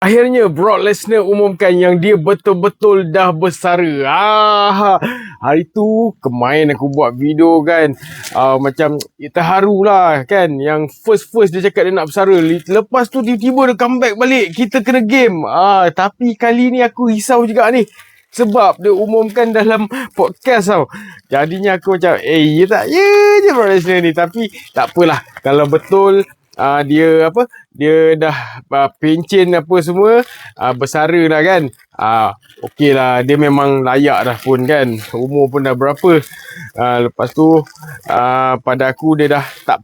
Akhirnya Brock Lesnar umumkan yang dia betul-betul dah bersara. Hari tu kemain aku buat video kan. Macam terharu lah kan. Yang first dia cakap dia nak bersara. Lepas tu tiba-tiba dia comeback balik. Kita kena game. Tapi kali ni aku risau juga ni. Sebab dia umumkan dalam podcast tau. Jadinya aku macam ya tak? Ya je Brock Lesnar ni. Tapi tak apalah. Kalau betul dia dah pencen apa semua, bersara dah kan. Okey lah, dia memang layak dah pun kan. Umur pun dah berapa. Lepas tu pada aku dia dah tak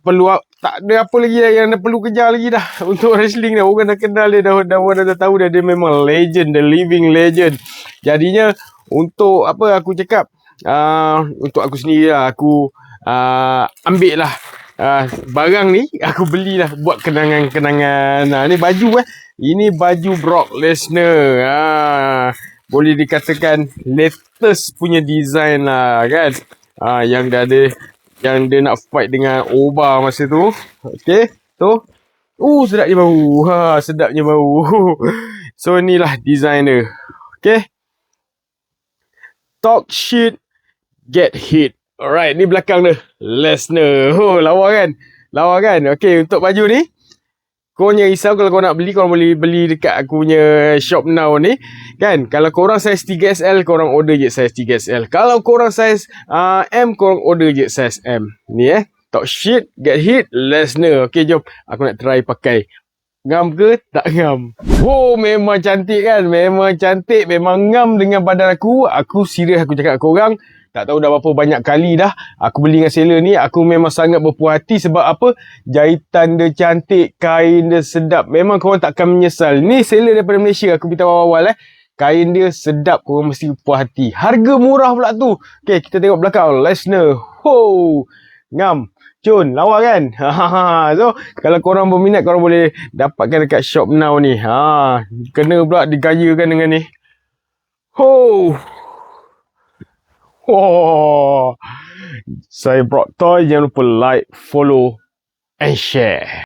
ada apa lagi dah yang dia perlu kejar lagi dah untuk wrestling dah. Orang dah kenal dia dah tahu dia memang legend, the living legend. Jadinya untuk apa aku cakap, untuk aku sendiri lah, aku ambil lah barang ni, aku belilah buat kenangan-kenangan. Ni baju ini baju Brock Lesnar. Boleh dikatakan latest punya design lah kan. Yang dia nak fight dengan Oba masa tu. Okey, tu. Sedapnya bau. Sedapnya bau. So inilah design dia. Okey. Talk shit, get hit. Alright, ni belakang dia. Lesnar. Lawa kan? Okay, untuk baju ni, korang jangan risau kalau korang nak beli, korang boleh beli dekat aku punya shop now ni. Kan? Kalau korang size 3XL, korang order je size 3XL. Kalau korang size M, korang order je size M. Ni talk shit, get hit, Lesnar. Okay, jom. Aku nak try pakai. Ngam ke? Tak ngam. Memang cantik kan? Memang cantik. Memang ngam dengan badan aku. Aku serius aku cakap korang. Tak tahu dah berapa banyak kali dah aku beli dengan seller ni. Aku memang sangat berpuas hati sebab apa? Jahitan dia cantik, kain dia sedap. Memang korang takkan menyesal. Ni seller daripada Malaysia, aku beritahu awal-awal kain dia sedap, korang mesti puas hati. Harga murah pula tu. Okay, kita tengok belakang. Lesnar. Ngam. Cun, lawa kan? So, kalau korang berminat, korang boleh dapatkan dekat shop now ni. Kena pula digayakan dengan ni. Saya Brock Toy. Jangan lupa like, follow and share.